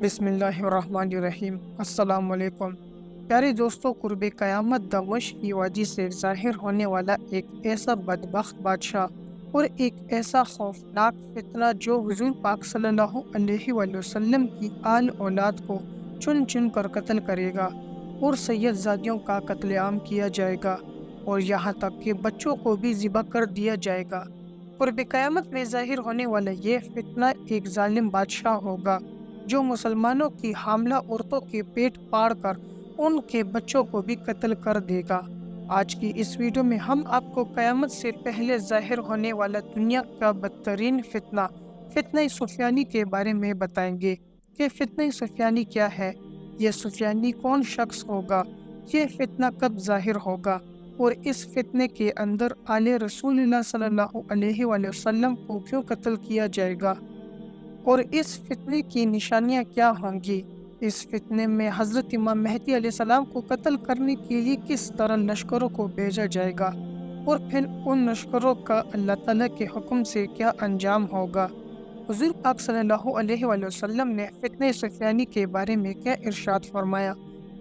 بسم اللہ الرحمن الرحیم۔ السلام علیکم پیارے دوستوں، قرب قیامت دمشق کی وادی سے ظاہر ہونے والا ایک ایسا بدبخت بادشاہ اور ایک ایسا خوفناک فتنہ جو حضور پاک صلی اللہ علیہ وآلہ وسلم کی آل اولاد کو چن چن کر قتل کرے گا اور سید زادیوں کا قتل عام کیا جائے گا اور یہاں تک کہ بچوں کو بھی ذبح کر دیا جائے گا۔ قرب قیامت میں ظاہر ہونے والا یہ فتنہ ایک ظالم بادشاہ ہوگا جو مسلمانوں کی حاملہ عورتوں کے پیٹ پاڑ کر ان کے بچوں کو بھی قتل کر دے گا۔ آج کی اس ویڈیو میں ہم آپ کو قیامت سے پہلے ظاہر ہونے والا دنیا کا بدترین فتنہ سفیانی کے بارے میں بتائیں گے کہ فتنہ سفیانی کیا ہے، یہ سفیانی کون شخص ہوگا، یہ فتنہ کب ظاہر ہوگا اور اس فتنے کے اندر آل رسول اللہ صلی اللہ علیہ وآلہ وسلم کو کیوں قتل کیا جائے گا اور اس فتنے کی نشانیاں کیا ہوں گی۔ اس فتنے میں حضرت امام مہدی علیہ السلام کو قتل کرنے کے لیے کس طرح لشکروں کو بھیجا جائے گا اور پھر ان لشکروں کا اللہ تعالیٰ کے حکم سے کیا انجام ہوگا۔ حضور پاک صلی اللہ علیہ وآلہ وسلم نے فتنہ سفیانی کے بارے میں کیا ارشاد فرمایا،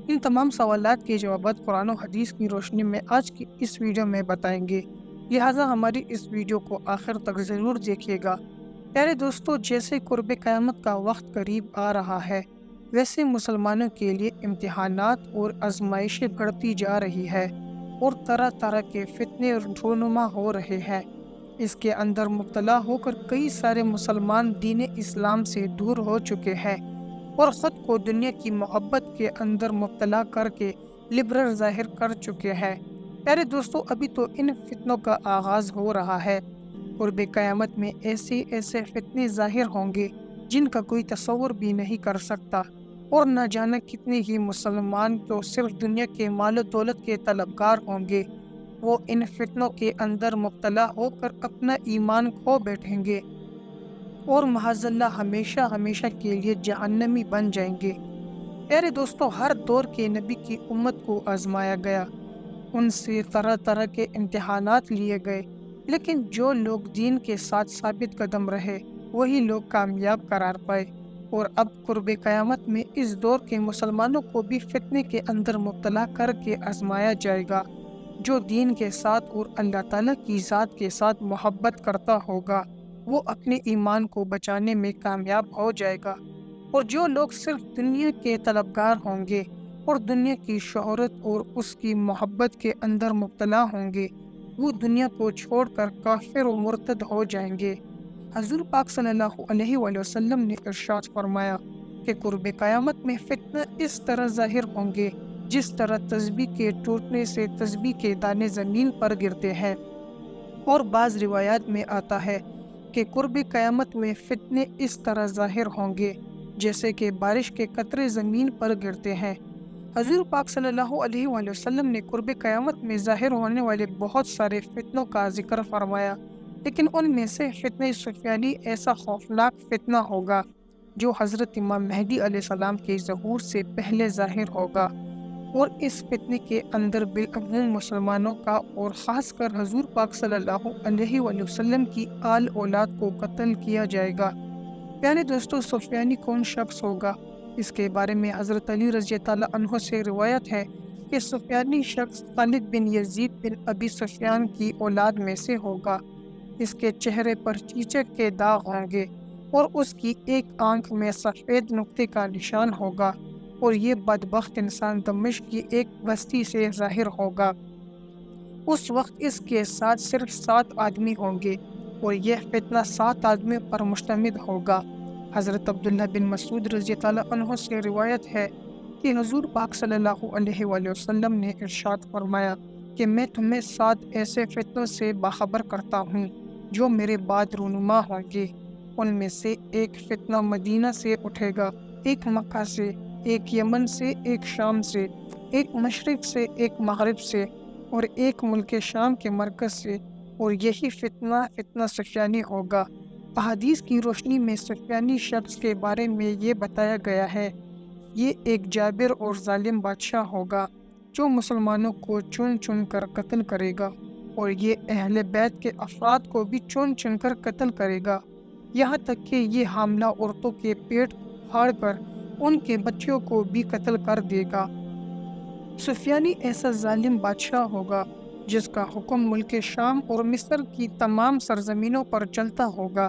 ان تمام سوالات کے جوابات قرآن و حدیث کی روشنی میں آج کی اس ویڈیو میں بتائیں گے، لہٰذا ہماری اس ویڈیو کو آخر تک ضرور دیکھیے گا۔ پیارے دوستو، جیسے قرب قیامت کا وقت قریب آ رہا ہے، ویسے مسلمانوں کے لیے امتحانات اور آزمائشیں بڑھتی جا رہی ہے اور طرح طرح کے فتنے رونما ہو رہے ہیں۔ اس کے اندر مبتلا ہو کر کئی سارے مسلمان دین اسلام سے دور ہو چکے ہیں اور خود کو دنیا کی محبت کے اندر مبتلا کر کے لبرل ظاہر کر چکے ہیں۔ پیارے دوستو، ابھی تو ان فتنوں کا آغاز ہو رہا ہے۔ قرب قیامت میں ایسے فتنے ظاہر ہوں گے جن کا کوئی تصور بھی نہیں کر سکتا اور نہ جانا کتنے ہی مسلمان تو صرف دنیا کے مال و دولت کے طلبگار ہوں گے، وہ ان فتنوں کے اندر مبتلا ہو کر اپنا ایمان کھو بیٹھیں گے اور معاذ اللہ ہمیشہ ہمیشہ کے لیے جہنمی بن جائیں گے۔ پیارے دوستو، ہر دور کے نبی کی امت کو آزمایا گیا، ان سے طرح طرح کے امتحانات لیے گئے، لیکن جو لوگ دین کے ساتھ ثابت قدم رہے وہی لوگ کامیاب قرار پائے۔ اور اب قرب قیامت میں اس دور کے مسلمانوں کو بھی فتنے کے اندر مبتلا کر کے آزمایا جائے گا۔ جو دین کے ساتھ اور اللہ تعالیٰ کی ذات کے ساتھ محبت کرتا ہوگا وہ اپنے ایمان کو بچانے میں کامیاب ہو جائے گا، اور جو لوگ صرف دنیا کے طلبگار ہوں گے اور دنیا کی شہرت اور اس کی محبت کے اندر مبتلا ہوں گے وہ دنیا کو چھوڑ کر کافر و مرتد ہو جائیں گے۔ حضور پاک صلی اللہ علیہ وآلہ وسلم نے ارشاد فرمایا کہ قرب قیامت میں فتنہ اس طرح ظاہر ہوں گے جس طرح تسبیح کے ٹوٹنے سے تسبیح کے دانے زمین پر گرتے ہیں، اور بعض روایات میں آتا ہے کہ قرب قیامت میں فتنے اس طرح ظاہر ہوں گے جیسے کہ بارش کے قطرے زمین پر گرتے ہیں۔ حضور پاک صلی اللہ علیہ وآلہ وسلم نے قرب قیامت میں ظاہر ہونے والے بہت سارے فتنوں کا ذکر فرمایا، لیکن ان میں سے فتنہ سفیانی ایسا خوفناک فتنہ ہوگا جو حضرت امام مہدی علیہ السلام کے ظہور سے پہلے ظاہر ہوگا، اور اس فتنے کے اندر بالعموم مسلمانوں کا اور خاص کر حضور پاک صلی اللہ علیہ وآلہ وسلم کی آل اولاد کو قتل کیا جائے گا۔ پیارے دوستو، سفیانی کون شخص ہوگا؟ اس کے بارے میں حضرت علی رضی اللہ عنہ سے روایت ہے کہ سفیانی شخص خالد بن یزید بن ابی سفیان کی اولاد میں سے ہوگا۔ اس کے چہرے پر چیچک کے داغ ہوں گے اور اس کی ایک آنکھ میں سفید نقطے کا نشان ہوگا، اور یہ بدبخت انسان دمشق کی ایک بستی سے ظاہر ہوگا۔ اس وقت اس کے ساتھ صرف 7 آدمی ہوں گے اور یہ فتنہ 7 آدمیوں پر مشتمل ہوگا۔ حضرت عبداللہ بن مسعود رضی اللہ عنہ سے روایت ہے کہ حضور پاک صلی اللہ علیہ وآلہ وسلم نے ارشاد فرمایا کہ میں تمہیں 7 ایسے فتنوں سے باخبر کرتا ہوں جو میرے بعد رونما ہوں گے۔ ان میں سے ایک فتنہ مدینہ سے اٹھے گا، ایک مکہ سے، ایک یمن سے، ایک شام سے، ایک مشرق سے، ایک مغرب سے، اور ایک ملک شام کے مرکز سے، اور یہی فتنہ سفیانی ہوگا۔ احادیث کی روشنی میں سفیانی شخص کے بارے میں یہ بتایا گیا ہے، یہ ایک جابر اور ظالم بادشاہ ہوگا جو مسلمانوں کو چن چن کر قتل کرے گا، اور یہ اہل بیت کے افراد کو بھی چن چن کر قتل کرے گا، یہاں تک کہ یہ حاملہ عورتوں کے پیٹ پھاڑ کر ان کے بچوں کو بھی قتل کر دے گا۔ سفیانی ایسا ظالم بادشاہ ہوگا جس کا حکم ملک شام اور مصر کی تمام سرزمینوں پر چلتا ہوگا۔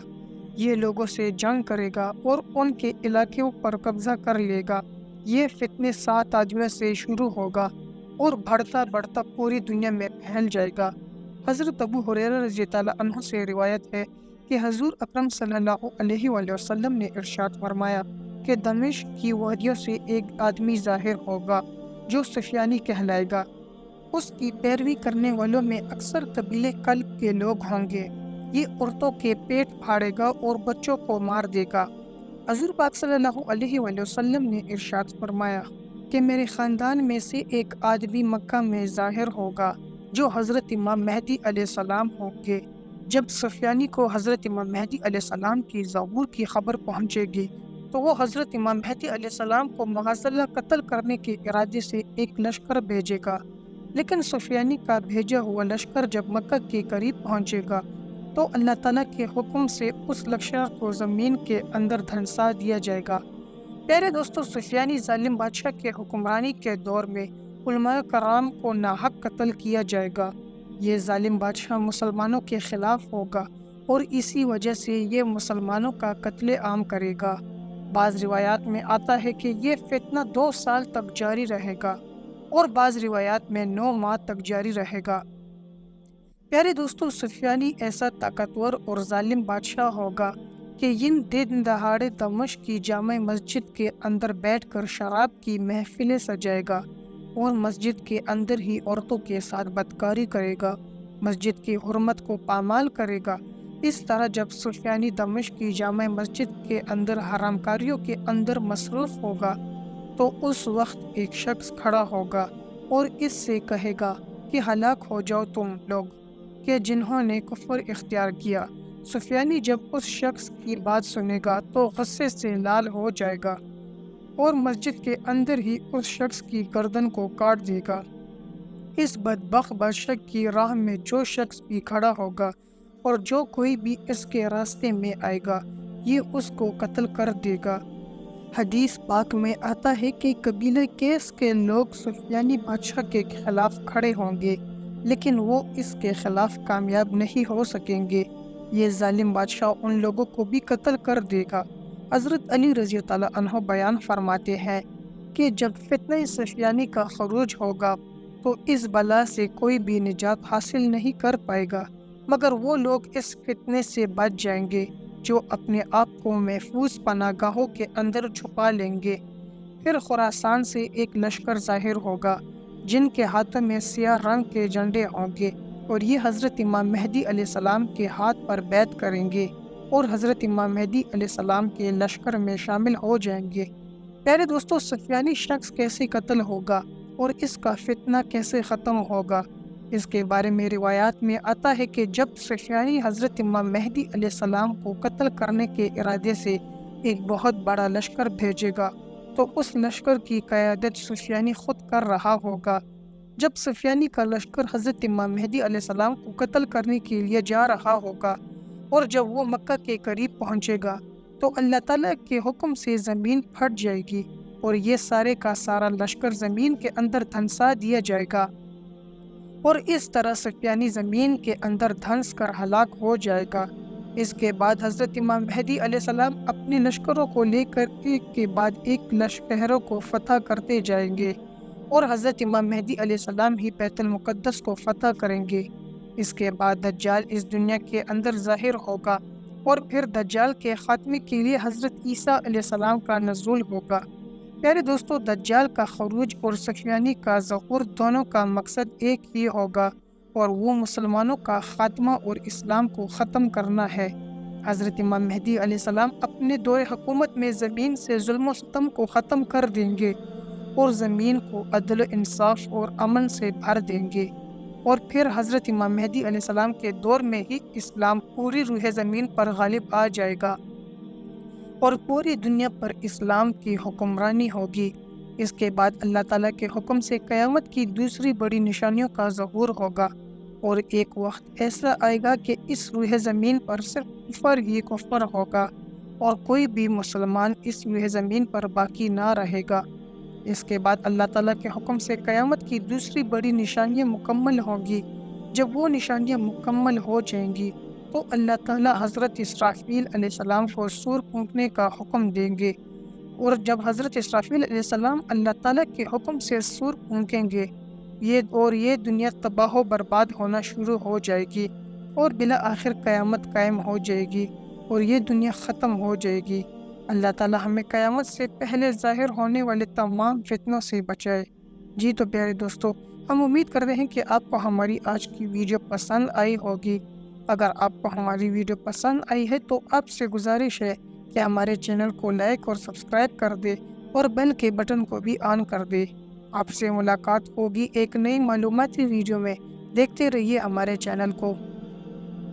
یہ لوگوں سے جنگ کرے گا اور ان کے علاقوں پر قبضہ کر لے گا۔ یہ فتنے 7 آدمیوں سے شروع ہوگا اور بڑھتا بڑھتا پوری دنیا میں پھیل جائے گا۔ حضرت ابو ہریرہ رضی اللہ عنہ سے روایت ہے کہ حضور اکرم صلی اللہ علیہ وآلہ وسلم نے ارشاد فرمایا کہ دمشق کی وادیوں سے ایک آدمی ظاہر ہوگا جو سفیانی کہلائے گا۔ اس کی پیروی کرنے والوں میں اکثر قبیلے کلب کے لوگ ہوں گے۔ یہ عورتوں کے پیٹ پھاڑے گا اور بچوں کو مار دے گا۔ حضور پاک صلی اللہ علیہ وآلہ وسلم نے ارشاد فرمایا کہ میرے خاندان میں سے ایک آدمی مکہ میں ظاہر ہوگا جو حضرت امام مہدی علیہ السلام ہوں گے۔ جب سفیانی کو حضرت امام مہدی علیہ السلام کی ظہور کی خبر پہنچے گی تو وہ حضرت امام مہدی علیہ السلام کو معاذ اللہ قتل کرنے کے ارادے سے ایک لشکر بھیجے گا، لیکن سفیانی کا بھیجا ہوا لشکر جب مکہ کے قریب پہنچے گا تو اللہ تعالیٰ کے حکم سے اس لشکر کو زمین کے اندر دھنسا دیا جائے گا۔ پیارے دوستو، سفیانی ظالم بادشاہ کے حکمرانی کے دور میں علماء کرام کو ناحق قتل کیا جائے گا۔ یہ ظالم بادشاہ مسلمانوں کے خلاف ہوگا اور اسی وجہ سے یہ مسلمانوں کا قتل عام کرے گا۔ بعض روایات میں آتا ہے کہ یہ فتنہ 2 سال تک جاری رہے گا اور بعض روایات میں 9 ماہ تک جاری رہے گا۔ پیارے دوستو، سفیانی ایسا طاقتور اور ظالم بادشاہ ہوگا کہ دن دہاڑے دمشق کی جامع مسجد کے اندر بیٹھ کر شراب کی محفلیں سجائے گا اور مسجد کے اندر ہی عورتوں کے ساتھ بدکاری کرے گا، مسجد کی حرمت کو پامال کرے گا۔ اس طرح جب سفیانی دمشق کی جامع مسجد کے اندر حرام کاریوں کے اندر مصروف ہوگا تو اس وقت ایک شخص کھڑا ہوگا اور اس سے کہے گا کہ ہلاک ہو جاؤ تم لوگ کہ جنہوں نے کفر اختیار کیا۔ سفیانی جب اس شخص کی بات سنے گا تو غصے سے لال ہو جائے گا اور مسجد کے اندر ہی اس شخص کی گردن کو کاٹ دے گا۔ اس بدبخت بادشاہ کی راہ میں جو شخص بھی کھڑا ہوگا اور جو کوئی بھی اس کے راستے میں آئے گا یہ اس کو قتل کر دے گا۔ حدیث پاک میں آتا ہے کہ قبیلہ کیس کے لوگ سفیانی بادشاہ کے خلاف کھڑے ہوں گے لیکن وہ اس کے خلاف کامیاب نہیں ہو سکیں گے۔ یہ ظالم بادشاہ ان لوگوں کو بھی قتل کر دے گا۔ حضرت علی رضی اللہ عنہ بیان فرماتے ہیں کہ جب فتنہ سفیانی کا خروج ہوگا تو اس بلا سے کوئی بھی نجات حاصل نہیں کر پائے گا مگر وہ لوگ اس فتنے سے بچ جائیں گے جو اپنے آپ کو محفوظ پناہ گاہوں کے اندر چھپا لیں گے۔ پھر خراسان سے ایک لشکر ظاہر ہوگا جن کے ہاتھوں میں سیاہ رنگ کے جھنڈے ہوں گے اور یہ حضرت امام مہدی علیہ السلام کے ہاتھ پر بیعت کریں گے اور حضرت امام مہدی علیہ السلام کے لشکر میں شامل ہو جائیں گے۔ پیارے دوستو، سفیانی شخص کیسے قتل ہوگا اور اس کا فتنہ کیسے ختم ہوگا، اس کے بارے میں روایات میں آتا ہے کہ جب سفیانی حضرت امام مہدی علیہ السلام کو قتل کرنے کے ارادے سے ایک بہت بڑا لشکر بھیجے گا تو اس لشکر کی قیادت سفیانی خود کر رہا ہوگا۔ جب سفیانی کا لشکر حضرت امام مہدی علیہ السلام کو قتل کرنے کے لیے جا رہا ہوگا اور جب وہ مکہ کے قریب پہنچے گا تو اللہ تعالیٰ کے حکم سے زمین پھٹ جائے گی اور یہ سارے کا سارا لشکر زمین کے اندر دھنسا دیا جائے گا اور اس طرح سفیانی زمین کے اندر دھنس کر ہلاک ہو جائے گا۔ اس کے بعد حضرت امام مہدی علیہ السلام اپنے لشکروں کو لے کر ایک کے بعد ایک شہروں کو فتح کرتے جائیں گے اور حضرت امام مہدی علیہ السلام ہی بیت المقدس کو فتح کریں گے۔ اس کے بعد دجال اس دنیا کے اندر ظاہر ہوگا اور پھر دجال کے خاتمے کے لیے حضرت عیسیٰ علیہ السلام کا نزول ہوگا۔ پیارے دوستو، دجال کا خروج اور سفیانی کا ظہور دونوں کا مقصد ایک ہی ہوگا اور وہ مسلمانوں کا خاتمہ اور اسلام کو ختم کرنا ہے۔ حضرت امام مہدی علیہ السلام اپنے دور حکومت میں زمین سے ظلم و ستم کو ختم کر دیں گے اور زمین کو عدل و انصاف اور امن سے بھر دیں گے اور پھر حضرت امام مہدی علیہ السلام کے دور میں ہی اسلام پوری روح زمین پر غالب آ جائے گا اور پوری دنیا پر اسلام کی حکمرانی ہوگی۔ اس کے بعد اللہ تعالیٰ کے حکم سے قیامت کی دوسری بڑی نشانیوں کا ظہور ہوگا اور ایک وقت ایسا آئے گا کہ اس روح زمین پر صرف کفر ہی کفر ہوگا اور کوئی بھی مسلمان اس زمین پر باقی نہ رہے گا۔ اس کے بعد اللہ تعالیٰ کے حکم سے قیامت کی دوسری بڑی نشانیاں مکمل ہوں گی۔ جب وہ نشانیاں مکمل ہو جائیں گی تو اللہ تعالیٰ حضرت اسرافیل علیہ السلام کو سور پھونکنے کا حکم دیں گے، اور جب حضرت اسرافیل علیہ السلام اللہ تعالیٰ کے حکم سے سور پھونکیں گے یہ دنیا تباہ و برباد ہونا شروع ہو جائے گی، اور بالآخر قیامت قائم ہو جائے گی اور یہ دنیا ختم ہو جائے گی۔ اللہ تعالیٰ ہمیں قیامت سے پہلے ظاہر ہونے والے تمام فتنوں سے بچائے۔ جی تو پیارے دوستو، ہم امید کرتے ہیں کہ آپ کو ہماری آج کی ویڈیو پسند آئی ہوگی۔ اگر آپ کو ہماری ویڈیو پسند آئی ہے تو آپ سے گزارش ہے کہ ہمارے چینل کو لائک اور سبسکرائب کر دے اور بیل کے بٹن کو بھی آن کر دے۔ آپ سے ملاقات ہوگی ایک نئی معلوماتی ویڈیو میں۔ دیکھتے رہیے ہمارے چینل کو۔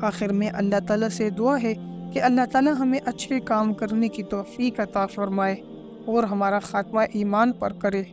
آخر میں اللہ تعالیٰ سے دعا ہے کہ اللہ تعالیٰ ہمیں اچھے کام کرنے کی توفیق عطا فرمائے اور ہمارا خاتمہ ایمان پر کرے۔